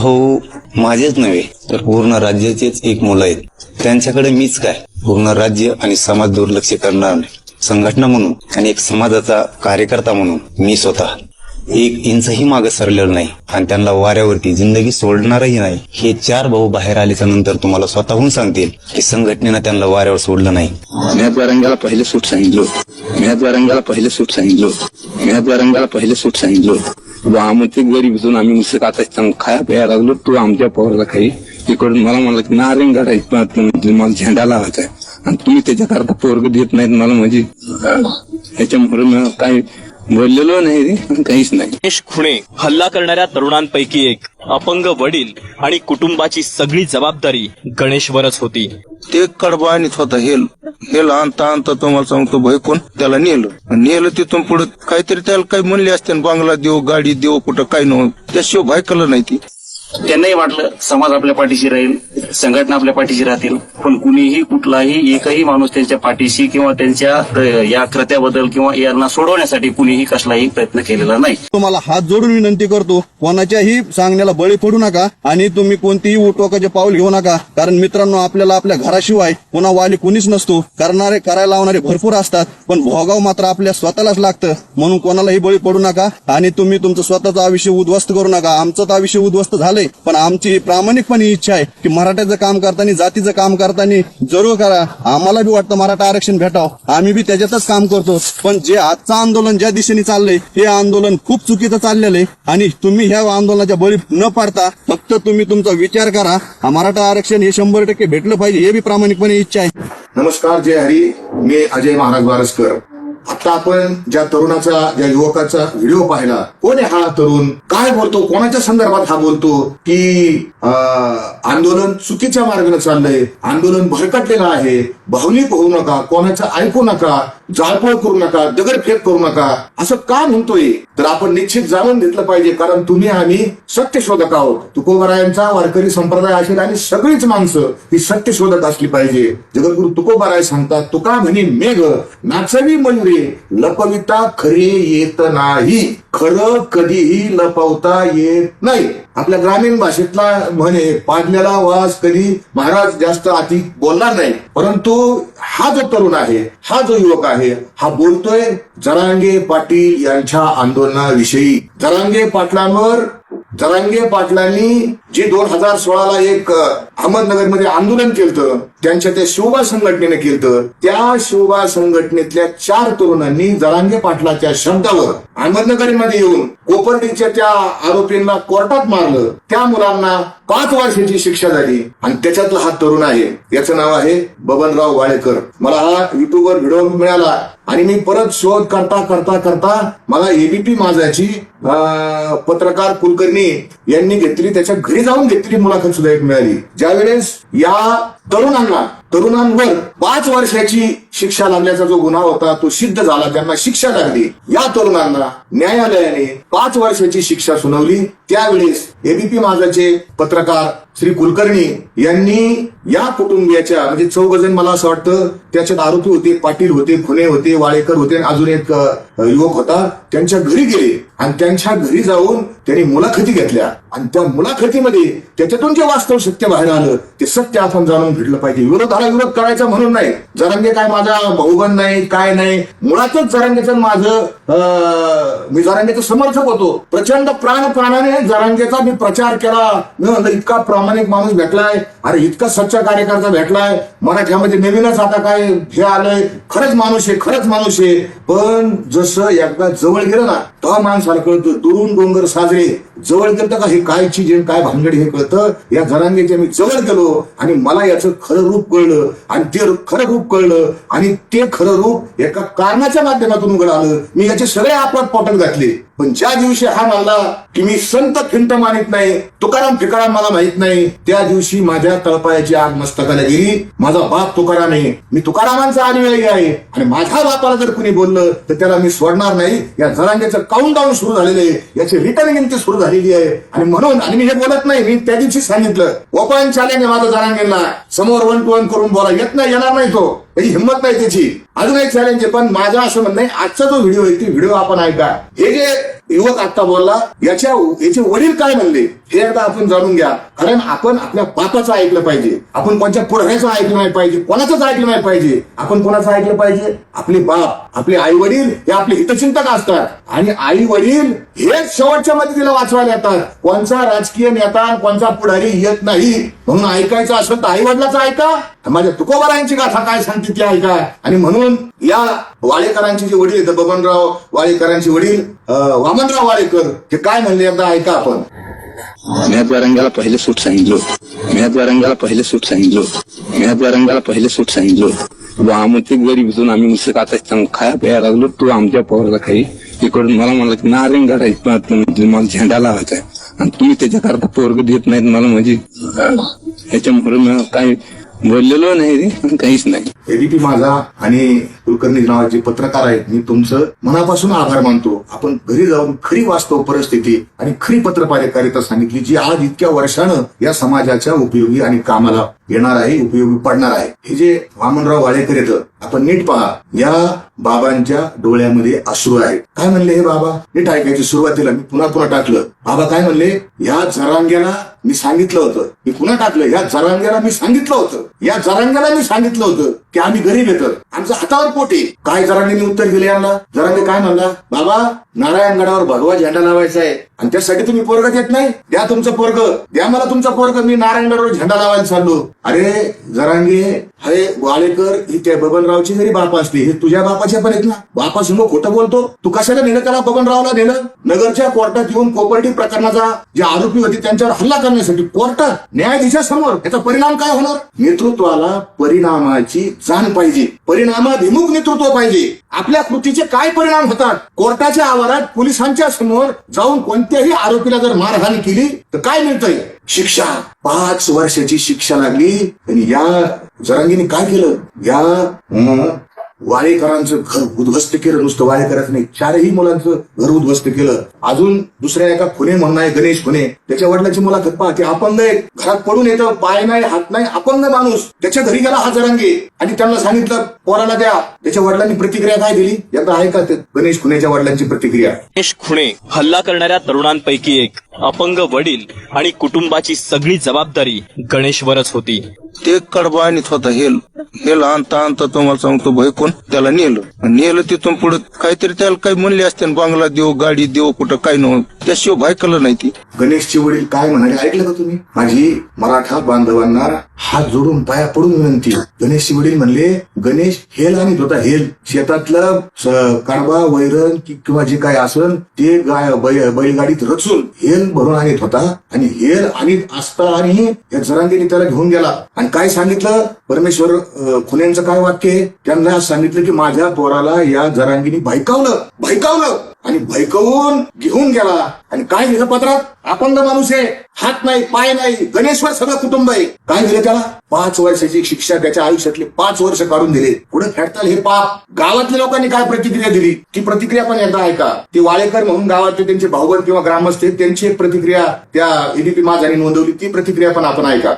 हो, माझेच नव्हे तर पूर्ण राज्याचेच एक मुलं आहेत. त्यांच्याकडे मीच काय, पूर्ण राज्य आणि समाज दुर्लक्ष करणार नाही. संघटना म्हणून आणि एक समाजाचा कार्यकर्ता म्हणून मी स्वतः एक इंचही मागे सरलेलं नाही आणि त्यांना वाऱ्यावरती जिंदगी सोडणारही नाही. हे 4 भाऊ बाहेर आल्याच्या नंतर तुम्हाला स्वतःहून सांगतील की संघटनेनं त्यांना वाऱ्यावर सोडलं नाही. मेहद्वारंगाला पहिले सूट सांगितलं. आमचे गरीब घेऊन आम्ही उसक आता खाया प्यायला लागलो. तू आमच्या पोराला काही तिकडून मला म्हणलं की नारिंग गाडायचं मला झेंडा लावायचा आहे आणि तुम्ही त्याच्याकरता पोरग देत नाहीत मला. म्हणजे त्याच्यामुळे मी काही बोललेलो नाही, काहीच नाही. गणेश खुणे हल्ला करणाऱ्या तरुणांपैकी एक. अपंग वडील आणि कुटुंबाची सगळी जबाबदारी गणेशवरच होती. ते कडबा आणत होता हेल आणता तुम्हाला सांगतो भय कोण त्याला नेलं तिथून पुढे काहीतरी त्याला काही म्हणले असते, बंगला देऊ गाडी देऊ कुठं काही नव्हतं. त्याशिवाय भायकलं नाही ती. त्यांनाही वाटलं समाज आपल्या पाठीशी राहील, संघटना आपल्या पाठीशी राहतील, पण कुणीही कुठलाही एकही माणूस त्यांच्या पाठीशी किंवा त्यांच्या या कृत्याबद्दल किंवा यांना सोडवण्यासाठी कुणीही कसलाही प्रयत्न केलेला नाही. तुम्हाला हात जोडून विनंती करतो, कोणाच्याही सांगण्याला बळी पडू नका आणि तुम्ही कोणतीही उठोकाचे पाऊल घेऊ नका. कारण मित्रांनो, आपल्याला आपल्या घराशिवाय पुन्हा वाली कुणीच नसतो. करायला लावणारे भरपूर असतात, पण भोगाव मात्र आपल्या स्वतःलाच लागतं. म्हणून कोणालाही बळी पडू नका आणि तुम्ही तुमचं स्वतःचं आयुष्य उद्ध्वस्त करू नका. आमचं आयुष्य उद्ध्वस्त झालंय, पण आमची प्रामाणिकपणे इच्छा आहे की मराठ्याचं काम करताना, जातीचं काम करताना जरूर करा. आम्हाला बी वाटतं मराठा आरक्षण भेटावं, आम्ही बी त्याच्यातच काम करतो. पण जे आजचं आंदोलन ज्या दिशेने चाललंय, हे आंदोलन खूप चुकीचं चाललेलं आहे आणि तुम्ही ह्या आंदोलनाच्या बळी न पडता फक्त तुम्ही तुमचा विचार करा. मराठा आरक्षण हे 100% भेटलं पाहिजे, हे बी प्रामाणिकपणे इच्छा आहे. नमस्कार, जय हरी. मी अजय महाराज वारसकर. आता आपण ज्या तरुणाचा, ज्या युवकाचा व्हिडिओ पाहिला, कोण आहे हा तरुण, काय बोलतो, कोणाच्या संदर्भात हा बोलतो की आंदोलन चुकीच्या मार्गाने चाललंय, आंदोलन भरकटलेलं आहे, भावनिक होऊ नका, कोणाचं ऐकू नका, जाळपोळ करू नका, दगडफेक करू नका, असं का म्हणतोय. तर आपण निश्चित जाणून घेतलं पाहिजे, कारण तुम्ही आम्ही सत्यशोधक आहोत. तुकोबारायांचा वारकरी संप्रदाय असेल आणि सगळीच माणसं ही सत्यशोधक असली पाहिजे. जगद्गुरु तुकोबाराय सांगतात, तुका म्हणे मेघ नाचवी मयुरे लपविता खरे येत नाही. खरं कधीही लपवता येत नाही. आपल्या ग्रामीण भाषेतला म्हणे, पाडलेला वास कधी महाराज जास्त अति बोलणार नाही. परंतु हा जो तरुण आहे, हा जो युवक आहे, हा बोलतोय जरांगे पाटील यांच्या आंदोलनाविषयी. जरांगे पाटलांनी जे 2016ला एक अहमदनगरमध्ये आंदोलन केलं, त्यांच्या त्या शिवबा संघटनेने केलं. त्या शिवबा संघटनेतल्या 4 तरुणांनी जरांगे पाटलाच्या शब्दावर अहमदनगरमध्ये येऊन कोपर्डीच्या त्या आरोपींना कोर्टात मारलं. त्या मुलांना 5 वर्षाची शिक्षा झाली आणि त्याच्यातला हा तरुण आहे, याचं नाव आहे बबनराव वाळेकर. मला हा युट्यूबवर व्हिडिओ मिळाला आणि मी परत शोध करता मला एबीपी माझाची पत्रकार कुलकर्णी यांनी घेतली, त्याच्या घरी जाऊन घेतली मुलाखत सुद्धा एक मिळाली. ज्यावेळेस या तरुणांवर 5 वर्षाची शिक्षा लागल्याचा जो गुन्हा होता तो सिद्ध झाला, त्यांना शिक्षा लागली. या तरुणांना न्यायालयाने 5 वर्षाची शिक्षा सुनावली. त्यावेळेस एबीपी माझाचे पत्रकार श्री कुलकर्णी यांनी या कुटुंबियाच्या, म्हणजे 4 जण मला असं वाटतं त्याच्यात आरोपी होते, पाटील होते, खुने होते, वाळेकर होते, अजून एक युवक होता, त्यांच्या घरी गेले आणि त्यांच्या घरी जाऊन त्यांनी मुलाखती घेतल्या आणि त्या मुलाखतीमध्ये त्याच्यातून जे वास्तव सत्य बाहेर आलं ते सत्य आपण जाणून घेतलं पाहिजे. विरोधाला विरोध करायचा म्हणून नाही, जरांगे काय माझा भाऊबंद नाही, काय नाही, मुळातच जरांगेचं मी जरांगेचं समर्थक होतो. प्रचंड प्राणाने जरांगेचा मी प्रचार केला. मी म्हणलं इतका प्रामाणिक माणूस भेटलाय, अरे इतका सच्चा कार्यकर्ता भेटलाय मराठ्यामध्ये, नवीनच आता काय हे आलंय, खरंच माणूस आहे. पण जसं एकदा जवळ गेलं ना तेव्हा माणसाला कळतं, दुरून डोंगर साजरे, जवळ गेलं का हे काय चीज आहे, काय भानगडी हे कळतं. या जरांगेच्या मी जवळ गेलो आणि मला याचं खरं रूप कळलं आणि ते खरं रूप कळलं आणि ते खरं रूप एका कारणाच्या माध्यमातून उघड आलं. मी याचे सगळे आपत पोटात घातले. पण ज्या दिवशी हा म्हणला की मी संत फिंट मानित नाही, तुकाराम फिकाराम मला माहित नाही, त्या दिवशी माझ्या तळपायाची आग मस्तकाला गेली. माझा बाप तुकाराम आहे, मी तुकारामांचा अनुयायी आहे आणि माझ्या बापाला जर कुणी बोललं तर त्याला मी सोडणार नाही. या जरांगेचं काउंटडाऊन सुरू झालेलं आहे, याची रिटर्न गिनती सुरू झालेली आहे आणि म्हणून मी हे बोलत नाही. मी त्या दिवशी सांगितलं ओपन चॅलेंज माझं जरांगेला, समोर 1 to 1 करून बोला, येणार नाही तो, त्याची हिंमत नाही त्याची. अजून एक चॅलेंज आहे, पण माझं असं म्हणणं आहे, आजचा जो व्हिडिओ आहे ती व्हिडिओ आपण ऐका. हे जे युवक आता बोलला याचे वडील काय म्हणले हे एकदा आपण जाणून घ्या. कारण आपण आपल्या बापाचं ऐकलं पाहिजे, आपण कोणत्या पुढाऱ्याचं ऐकलं नाही पाहिजे, कोणाचंच ऐकलं नाही पाहिजे. आपण कोणाचं ऐकलं पाहिजे? आपले बाप, आपले आई वडील हे आपले हितचिंतक असतात आणि आई वडील हेच शेवटच्या मदतीला वाचवायला येतात. कोणचा राजकीय नेता कोणचा पुढारी येत नाही. म्हणून ऐकायचं असेल तर आई वडिलाचं ऐका, माझ्या तुकोबारायांची गाथा काय सांगते ती ऐका. आणि म्हणून या वाळेकरांचे जे वडील आहेत, बबनराव वाळेकरांचे वडील वामनराव वाळेकर हे काय म्हणले एकदा ऐका आपण. मैं रंगाला पहिले सूट सांगितलं, मैं रंगाला पहिले सूट सांगितलं, मैं रंगाला पहिले सूट सांगितलं. आमचे गरीब असून आम्ही मुसक आता खाया प्यायला लागलो. तो आमच्या पोराला काही इकडून मला म्हणलं की नारिंग गाडायची, मला झेंडा लावायचा आहे आणि तुम्ही त्याच्याकरता पोरग देत नाहीत मला. म्हणजे ह्याच्यामुळे मी काही बोललेलो नाही रे, काहीच नाही. एबीपी माझा आणि कुलकर्णी नावाचे पत्रकार आहेत, मी तुमचं मनापासून आभार मानतो. आपण घरी जाऊन खरी वास्तव परिस्थिती आणि खरी पत्रकारिता सांगितली, जी आज इतक्या वर्षानं या समाजाच्या उपयोगी आणि कामाला येणार आहे, उपयोगी पडणार आहे. हे जे वामनराव वाळेकर येतं, आपण नीट पहा, या बाबांच्या डोळ्यामध्ये अश्रू आहेत. काय म्हणले हे बाबा? नीट ऐकायची. सुरुवातीला मी पुन्हा टाकलं. बाबा काय म्हणले? या जरांग्याला मी सांगितलं होतं, मी पुन्हा टाकलं, या जरांग्याला मी सांगितलं होतं, या जरांग्याला मी सांगितलं होतं की आम्ही गरीब येतं, आमचं हातावर पोट आहे. काय जरांगेने उत्तर दिले यांना? जरांगे काय म्हणला? बाबा नारायणगडावर भगवा झेंडा लावायचा आहे आणि त्यासाठी तुम्ही पोरग देत नाही, द्या तुमचं पोरग, द्या मला तुमचं पोरग, मी नारायणगडावर झेंडा लावायला चाललो. अरे जरांगे, हे वाळेकर ही त्या बबनरावची जरी बाप असली, हे तुझ्या बापाचे पण आहेत ना. बापासमोर खोटं बोलतो तू. कशाला नेलं त्याला? बबनरावला नेलं नगरच्या कोर्टात येऊन कोपर्डी प्रकरणाचा जे आरोपी होते त्यांच्यावर हल्ला करण्यासाठी कोर्टात न्यायाधीशासमोर. याचा परिणाम काय होणार? नेतृत्वाला परिणामाची जाण पाहिजे, परिणामाभिमुख नेतृत्व पाहिजे. आपल्या कृतीचे काय परिणाम होतात? कोर्टाच्या आवारात पोलिसांच्या समोर जाऊन कोणत्याही आरोपीला जर मारहाण केली तर काय मिळतंय? शिक्षा. 5 वर्षाची शिक्षा लागली. आणि या जरांगीने काय केलं? या वाळेकरांचं घर उद्ध्वस्त केलं. नुसतं वाळेकरांचं नाही, 4ही मुलांचं घर उद्ध्वस्त केलं. अजून दुसऱ्या एका खुने म्हणून आहे, गणेश खुने, त्याच्या वडिलांची मुलाखत पहा. ते अपंग आहे, घरात पडून येतं, पाय नाही, हात नाही, अपंग माणूस. त्याच्या घरी गेला हा जरांगे आणि त्यांना सांगितलं पोराला द्या. त्याच्या वडिलांनी प्रतिक्रिया काय दिली एकदा ऐका. ते गणेश खुनेच्या वडिलांची प्रतिक्रिया. गणेश खुणे हल्ला करणाऱ्या तरुणांपैकी एक, अपंग वडील आणि कुटुंबाची सगळी जबाबदारी गणेशवरच होती. ते कडबा आणत होता हेल आणता तुम्हाला सांगतो भय कोण त्याला नेलं तिथून पुढे काहीतरी त्याला काही म्हणले असते, बंगला देऊ, गाडी देऊ, कुठं काय नव्हतं, त्याशिवाय भायकलं नाही ती. गणेशचे वडील काय म्हणाले ऐकलं का तुम्ही? माझी मराठा बांधवांना हात जोडून पाया पडून विनंती. गणेशचे वडील म्हणले, गणेश हेल आणत होता, हेल शेतातलं कडबा वैरण किंवा जे काय असेल ते बैलगाडीत रचून हेल भरून आणत होता. आणि हेल आणत असता आणि या जरांगीने त्याला घेऊन गेला. आणि काय सांगितलं? परमेश्वर खुन्यांचं काय वाक्य आहे? त्यांना सांगितलं की माझ्या पोराला या जरांगीने भैकावलं आणि भैकवून घेऊन गेला. आणि काय दिलं पत्रात? अपंग माणूस आहे, हात नाही, पाय नाही, गणेशवर सगळं कुटुंब आहे. काय दिलं त्याला? 5 वर्षाची शिक्षा. त्याच्या आयुष्यातले 5 वर्ष काढून दिले. पुढे फेडताल हे पाप. गावातल्या लोकांनी काय प्रतिक्रिया दिली ती प्रतिक्रिया पण एकदा ऐका. ते वाळेकर म्हणून गावातले त्यांचे भाऊबंद किंवा ग्रामस्थ त्यांची एक प्रतिक्रिया त्या एबीपी माझाने नोंदवली, ती प्रतिक्रिया पण आपण ऐका.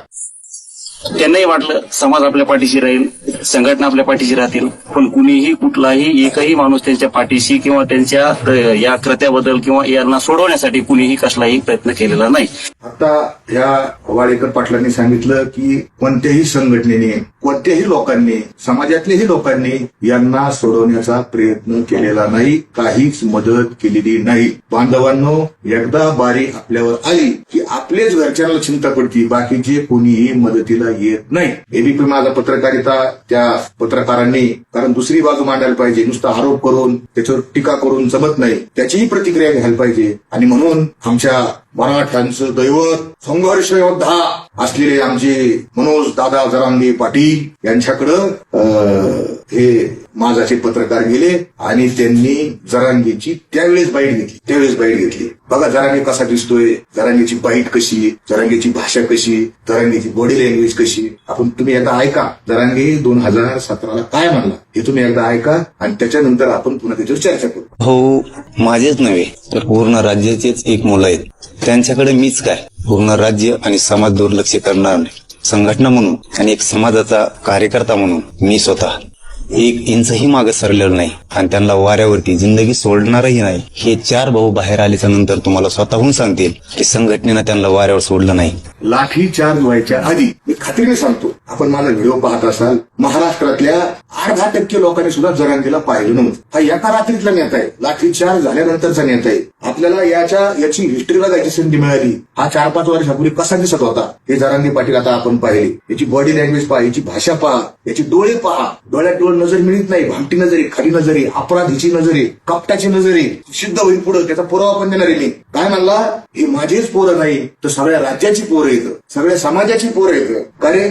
त्यांनाही वाटलं समाज आपल्या पाठीशी राहील, संघटना आपल्या पाठीशी राहतील, पण कुणीही कुठलाही एकही माणूस त्यांच्या पाठीशी किंवा त्यांच्या या कृत्याबद्दल किंवा यांना सोडवण्यासाठी कुणीही कसलाही प्रयत्न केलेला नाही. आता या वाळेकर पाटलांनी सांगितलं की कोणत्याही संघटनेने, कोणत्याही लोकांनी, समाजातल्याही लोकांनी यांना सोडवण्याचा प्रयत्न केलेला नाही, काहीच मदत केलेली नाही. बांधवांनो, एकदा बारी आपल्यावर आली की आपलेच घरच्यांना चिंता पडती, बाकीचे कोणीही मदतीला येत नाही. एबीपी माझा पत्रकारिता त्या पत्रकारांनी, कारण दुसरी बाजू मांडायला पाहिजे, नुसता आरोप करून त्याच्यावर टीका करून जमत नाही, त्याचीही प्रतिक्रिया घ्यायला पाहिजे. आणि म्हणून आमच्या मराठ्यांचं दैवत, संघर्ष योद्धा असलेले आमचे मनोज दादा जरांगे पाटील यांच्याकडं हे माझाचे पत्रकार गेले आणि त्यांनी जरांगेची त्यावेळेस बाईट घेतली. बघा जरांगे कसा दिसतोय, जरांगेची बाईट कशी, जरांगेची भाषा कशी, जरांगेची बॉडी लँग्वेज कशी. तुम्ही एकदा ऐका जरांगे 2017ला काय म्हणला हे तुम्ही एकदा ऐका आणि त्याच्यानंतर आपण पुन्हा त्याच्यावर चर्चा करू. हो, माझेच नव्हे तर पूर्ण राज्याचेच एक मुलं आहेत, त्यांच्याकडे मीच काय, पूर्ण राज्य आणि समाज दुर्लक्ष करणार नाही. संघटना म्हणून आणि एक समाजाचा कार्यकर्ता म्हणून मी स्वतः एक इंचही मागे सरलेलं नाही आणि त्यांना वाऱ्यावरती जिंदगी सोडणारही नाही. हे 4 भाऊ बाहेर आल्याच्या नंतर तुम्हाला स्वतःहून सांगतील की संघटनेनं त्यांना वाऱ्यावर सोडलं नाही. लाठी चार्ज व्हायच्या आधी मी खात्रीने सांगतो, आपण माझा व्हिडिओ पाहत असाल, महाराष्ट्रातल्या 8% लोकांनी सुद्धा जरांगेला पाहिलं नव्हतं. हा एका रात्रीतला नेता आहे, लाठी चार्ज झाल्यानंतरचा नेता आहे. आपल्याला याची हिस्ट्री बघायची संधी मिळाली. हा 4-5 वर्षापूर्वी कसा दिसत होता हे जरांगे पाटील आता आपण पाहिले. याची बॉडी लँग्वेज पहा, याची भाषा पहा, याची डोळे पहा. डोळ्यात डोळ नजर मिळत नाही, भामटी नजरी, खाली नजरी, अपराधीची नजरी, कपटाची नजरी. सिद्ध होईल पुढे, त्याचा पुरावा पण देणार आहे मी. काय म्हणला, हे माझेच पोरं नाही तर सगळ्या राज्याची पोरं येतं, सगळ्या समाजाची पोरं येतं. का रे,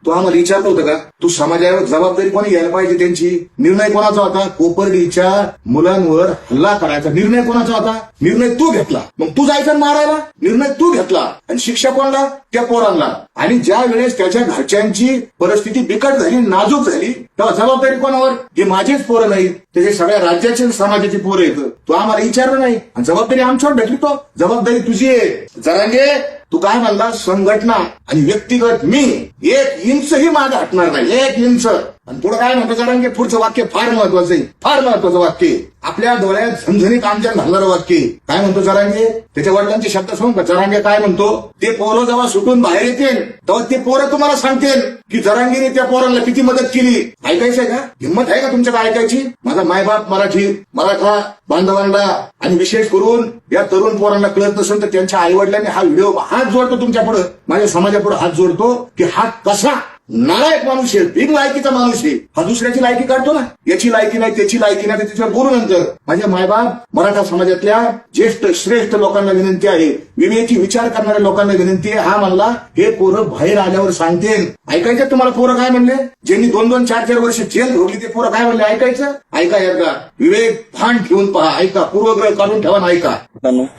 तू आम्हाला विचारलं होतं का? तू समाजावर जबाबदारी कोणी घ्यायला पाहिजे? त्यांची निर्णय कोणाचा होता? कोपर्डीच्या मुलांवर हल्ला करायचा निर्णय कोणाचा होता? निर्णय तू घेतला. मग तू जायचा मारायला, निर्णय तू घेतला. आणि शिक्षा कोणाला? त्या पोरांना. आणि ज्या वेळेस त्याच्या घरच्यांची परिस्थिती बिकट झाली, नाजूक झाली, तेव्हा जबाबदारी कोणावर? हे माझेच पोरं नाहीत, त्याचे सगळ्या राज्याचे समाजाची पोरं येतं. तू आम्हाला विचारलं नाही आणि जबाबदारी आमच्यावर भेटली. तो जबाबदारी तुझी आहे. जरांगे, तू काय म्हणला, संघटना आणि व्यक्तिगत मी 1 इंचही मागे हटणार नाही, 1 इंच. आणि पुढे काय म्हणतो जरांगे, पुढचं वाक्य फार महत्वाचं आहे, फार महत्वाचं वाक्य. आपल्या डोळ्यात झणझणीत आमच्या घालणारं वाक्य. काय म्हणतो जरांगे? त्याच्या वडिलांचे शब्द सांगू का? जरांगे काय म्हणतो, ते पोरं जेव्हा सुटून बाहेर येतील तेव्हा ते पोरं तुम्हाला सांगतील की जरांगीने त्या पोरांना किती मदत केली. ऐकायचंय का? हिंमत आहे का तुमच्याकडे ऐकायची? माझा मायबाप मराठा बांधवांना आणि विशेष करून या तरुण पोरांना कळत नसेल तर त्यांच्या आई वडिलांनी हा व्हिडिओ हात जोडतो तुमच्या पुढे, माझ्या समाजापुढे हात जोडतो की हा कसा नालायक माणूस आहे, बिन लायकीचा माणूस आहे. हा दुसऱ्याची लायकी काढतो ना, याची लायकी नाही, त्याची लायकी नाही, त्याच्यावर बोलू नंतर. माझ्या मायबाप मराठा समाजातल्या ज्येष्ठ श्रेष्ठ लोकांना विनंती आहे, विवेकी विचार करणाऱ्या लोकांना विनंती आहे. हा म्हणला, हे पोरं बाहेर आल्यावर सांगतील. ऐकायचं तुम्हाला? पोरं काय म्हणले? ज्यांनी 2-2, 4-4 वर्ष जेल भोगली ते पोरं काय म्हणले ऐकायचं? ऐका एकदा, विवेक भान ठेवून पहा, ऐका, पूर्वग्रह काढून ठेवा, ऐका.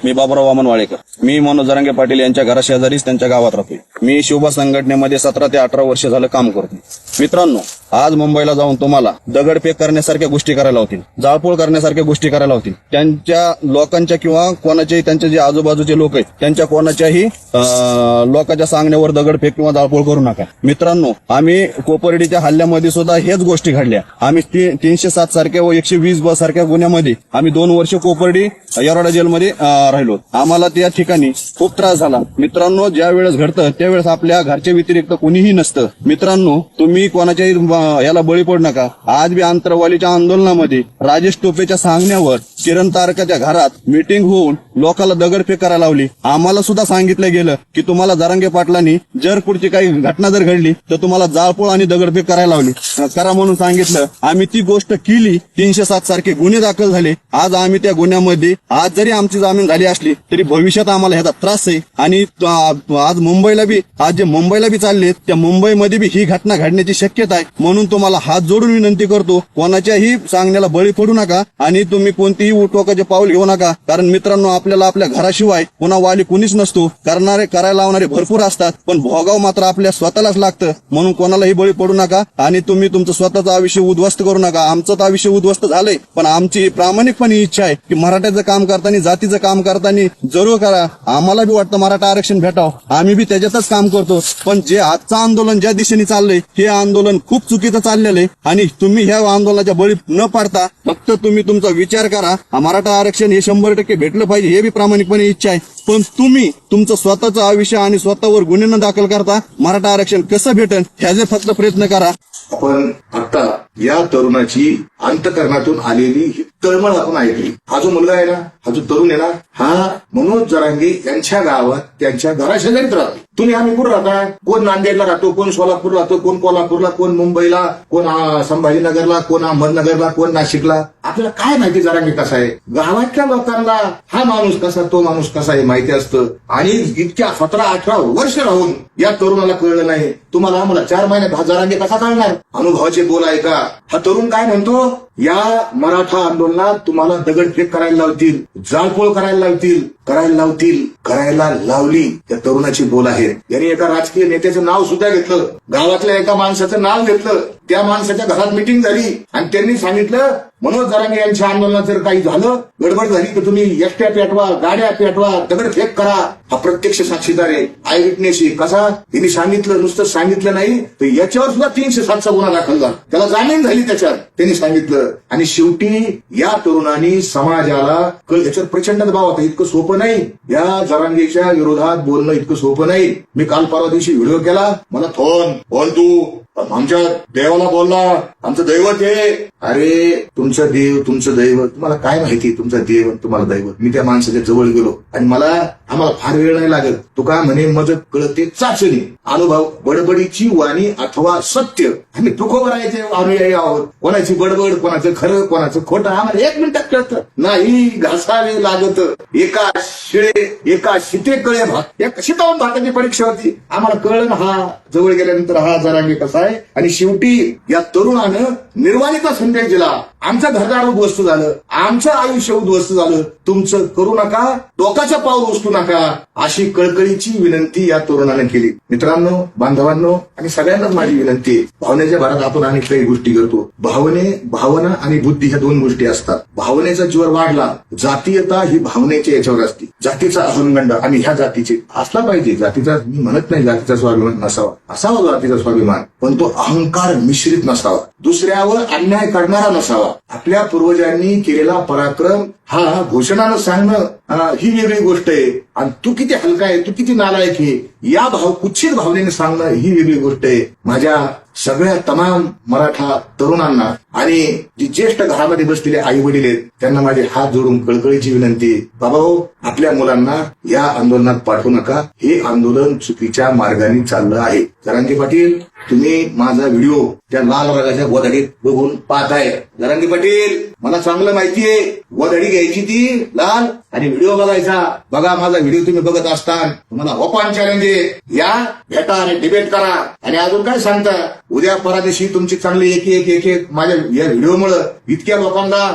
मी बाबुराव वामन वाळेकर, मी मनोज जरांगे पाटील यांच्या घराशेजारीच त्यांच्या गावात राहतोय. मी शिवबा संघटनेमध्ये 17 ते 18 वर्ष झालं काम करतो. मित्रांनो, आज मुंबईला जाऊन तुम्हाला दगडफेक करण्यासारख्या गोष्टी करायला होतील, जाळपोळ करण्यासारख्या गोष्टी करायला होतील. त्यांच्या लोकांच्या किंवा कोणाच्याही, त्यांचे जे आजूबाजूचे लोक आहेत त्यांच्या कोणाच्याही लोकांच्या सांगण्यावर दगडफेक किंवा जाळपोळ करू नका. मित्रांनो, आम्ही कोपर्डीच्या हल्ल्यामध्ये सुद्धा हेच गोष्टी घडल्या. आम्ही 307 सारख्या व 120 सारख्या गुन्ह्यामध्ये आम्ही 2 वर्ष कोपर्डी येरवडा जेलमध्ये राहिलो. आम्हाला त्या ठिकाणी खूप त्रास झाला. मित्रांनो, ज्या वेळेस घडतं त्यावेळेस आपल्या घरच्या व्यतिरिक्त कोणीही नसतं. मित्रांनो, तुम्ही कोणाच्याही याला बळी पडू नका. आज बी आंतरवालीच्या आंदोलनामध्ये राजेश टोपेच्या सांगण्यावर किरण तारकाच्या घरात मीटिंग होऊन लोकांना दगडफेक करायला लावली. आम्हाला सुद्धा सांगितलं गेलं की तुम्हाला जरांगे पाटलांनी जर पुढची काही घटना जर घडली तर तुम्हाला जाळपोळ आणि दगडफेक करायला लावली, करा म्हणून सांगितलं. आम्ही ती गोष्ट केली. 307 सारखे गुन्हे दाखल झाले. आज आम्ही त्या गुन्ह्यामध्ये, आज जरी आमची जामीन झाली असली तरी भविष्यात आम्हाला ह्याचा त्रास आहे. आणि आज मुंबईला बी चालले, त्या मुंबईमध्ये बी ही घटना घडण्याची शक्यता आहे. म्हणून तुम्हाला हात जोडून विनंती करतो, कोणाच्याही सांगण्याला बळी पडू नका आणि तुम्ही कोणतीही टोकाचे पाऊल घेऊ नका. कारण मित्रांनो, आपल्याला आपल्या घराशिवाय पुन्हा वाली कुणीच नसतो. करायला लावणारे भरपूर असतात, पण भोगाव मात्र आपल्या स्वतःलाच लागतं. म्हणून कोणालाही बळी पडू नका आणि तुम्ही तुमचं स्वतःचं आयुष्य उद्ध्वस्त करू नका. आमचं तर आयुष्य उद्ध्वस्त झालंय, पण आमची प्रामाणिकपणे इच्छा आहे की मराठ्याचं काम करताना, जातीचं काम करताना जरूर करा. आम्हाला बी वाटतं मराठा आरक्षण भेटावं, आम्ही बी त्याच्यातच काम करतो. पण जे आजचं आंदोलन ज्या दिशेने चाललंय हे आंदोलन खूप चुकीचं चाललेलं आहे. आणि तुम्ही ह्या आंदोलनाच्या बळी न पाडता फक्त तुम्ही तुमचा विचार करा. मराठा आरक्षण हे 100% भेटलं पाहिजे, हे बी प्रामाणिकपणे इच्छा आहे. पण तुम्ही तुमचं स्वतःचं आयुष्य आणि स्वतःवर गुन्हे न दाखल करता मराठा आरक्षण कसं भेटेल ह्याचे फक्त प्रयत्न करा. आपण आता या तरुणाची अंतकरणातून आलेली ही तळमळ आपण ऐकली. हा जो मुलगा आहे ना, हा जो तरुण आहे ना, हा मनोज जरांगे यांच्या गावात त्यांच्या घराशेजारीच राहतो. तुम्ही आम्ही कुठं राहता? कोण नांदेडला राहतो, कोण सोलापूर राहतो, कोण कोल्हापूरला, कोण मुंबईला, कोण संभाजीनगरला, कोण अहमदनगरला, कोण नाशिकला. आपल्याला काय माहिती जरांगे कसा आहे? गावातल्या लोकांना हा माणूस कसा, तो माणूस कसा आहे माहिती असतं. आणि इतक्या 17-18 वर्ष राहून या तरुणाला कळलं नाही. तुम्हाला आम्हाला 4 महिन्यात हा जरांगे कसा कळणार? अनुभवाचे बोल आहे का? हा तरुण काय म्हणतो, या मराठा आंदोलनात तुम्हाला दगडफेक करायला लावतील, जाळपोळ करायला लावली. त्या तरुणाची बोल आहे. यांनी एका राजकीय नेत्याचं नाव सुद्धा घेतलं, गावातल्या एका माणसाचं नाव घेतलं. त्या माणसाच्या घरात मिटिंग झाली आणि त्यांनी सांगितलं मनोज जरांगे यांच्या आंदोलनात जर काही झालं, गडबड झाली तर तुम्ही एकट्या पेटवा, गाड्या पेटवा, दगडफेक करा. हा प्रत्यक्ष साक्षीदार आहे, आय विटनेस. कसा त्यांनी सांगितलं, नुसतं सांगितलं नाही तर याच्यावर सुद्धा 307चा गुन्हा दाखल झाला, त्याला जामीन झाली त्याच्यात, त्यांनी सांगितलं. आणि शेवटी या तरुणांनी समाजाला याच्यावर प्रचंड दबाव होता. इतकं सोपं नाही, या जरांगेच्या विरोधात बोलणं इतकं सोपं नाही. मी काल परवा दिवशी व्हिडिओ केला, मला फोन तू आमच्या देवाला बोलला, आमचं दैवत आहे. अरे तुमचं देव, तुमचं दैवत, तुम्हाला काय माहिती तुमचा देव तुम्हाला दैवत. मी त्या माणसाच्या जवळ गेलो आणि आम्हाला फार वेळ नाही लागत. तू काय म्हणे मदत कळते चाचणी, अनुभव, बडबडीची वाणी अथवा सत्य. आम्ही तुकोबरायचे अनुयायी आहोत. कोणाची बडबड, कोणाचं खरं, कोणाचं खोटं आम्हाला 1 मिनिटात कळतं. नाही घासावे लागत. एका शिते कळे भात, एक शितावून भाताची परीक्षा होती. आम्हाला कळलं हा जवळ गेल्यानंतर हा जरांगे कसा आहे. आणि शेवटी या तरुणानं निर्वाणीचा संदेश दिला. आमचं घरदार उद्ध्वस्त झालं, आमचं आयुष्य उद्ध्वस्त झालं, तुमचं करू नका, डोकाचं पाऊल उचलू नका, अशी कळकळीची विनंती या तरुणाने केली. मित्रांनो, बांधवांनो आणि सगळ्यांनाच माझी विनंती आहे. भावनेच्या भरात आपण अनेक काही गोष्टी करतो. भावना आणि बुद्धी ह्या 2 गोष्टी असतात. भावनेचा जोर वाढला, जातीयता ही भावनेच्या याच्यावर असते. जातीचा अहंगंड आणि ह्या जातीचे असला पाहिजे. जातीचा मी म्हणत नाही जातीचा स्वाभिमान असावा जातीचा स्वाभिमान, पण तो अहंकार मिश्रित नसावा, दुसऱ्यावर अन्याय करणारा नसावा. आपल्या पूर्वजांनी केलेला पराक्रम हा घोषणानं सांगणं ही वेगळी गोष्ट आहे. आणि तू किती हलका आहे, तू किती नालायक आहे, या कुच्छित भावनेने सांगणं ही वेगळी गोष्ट आहे. माझ्या सगळ्या तमाम मराठा तरुणांना आणि जी ज्येष्ठ घरामध्ये बसलेले आई वडील आहेत त्यांना माझे हात जोडून कळकळीची विनंती, बाबा हो, आपल्या मुलांना या आंदोलनात पाठवू नका. हे आंदोलन चुकीच्या मार्गाने चाललं आहे. जरांगे पाटील, तुम्ही माझा व्हिडिओ त्या लाल रंगाच्या गोधडीत बघून पाहताय. जरांगे पाटील, मला चांगलं माहितीये, गोधडी घ्यायची ती लाल आणि व्हिडिओ बघायचा. बघा माझा व्हिडिओ तुम्ही बघत असताना तुम्हाला ओपन चॅलेंज आहे, या भेटा आणि डिबेट करा. आणि अजून काय सांगता, उद्या परदेशी तुमची चांगली एक माझ्या या व्हिडिओमुळे इतक्या लोकांना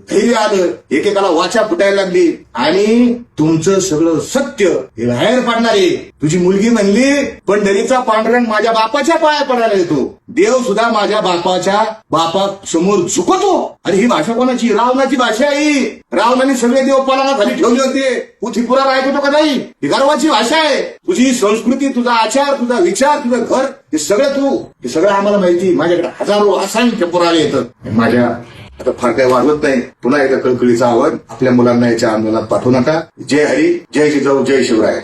धैर्य आलं, एकेकाला वाचा फुटायला लागली आणि तुमचं सगळं सत्य हे बाहेर पडणार आहे. तुझी मुलगी म्हणली पंढरीचा पांडुरंग माझ्या बापाच्या पाया पडायला येतो, देव सुद्धा माझ्या बापा समोर झुकतो. आणि ही भाषा कोणाची? रावणाची भाषा आहे. रावणाने सगळे देव पलाना ठेवले होते, पुरा राहत होतो का नाही? ही गर्वाची भाषा आहे. तुझी संस्कृती, तुझा आचार, तुझा विचार, तुझं घर, हे सगळं आम्हाला माहिती. माझ्याकडे हजारो असंख्य पुरावे येतात. माझ्या आता फार काही वाढवत नाही. पुन्हा एकदा कळकळीचं आवाहन, आपल्या मुलांना याच्या आंदोलनात पाठवू नका. जय हरी, जय जिजाऊ, जय शिवराय.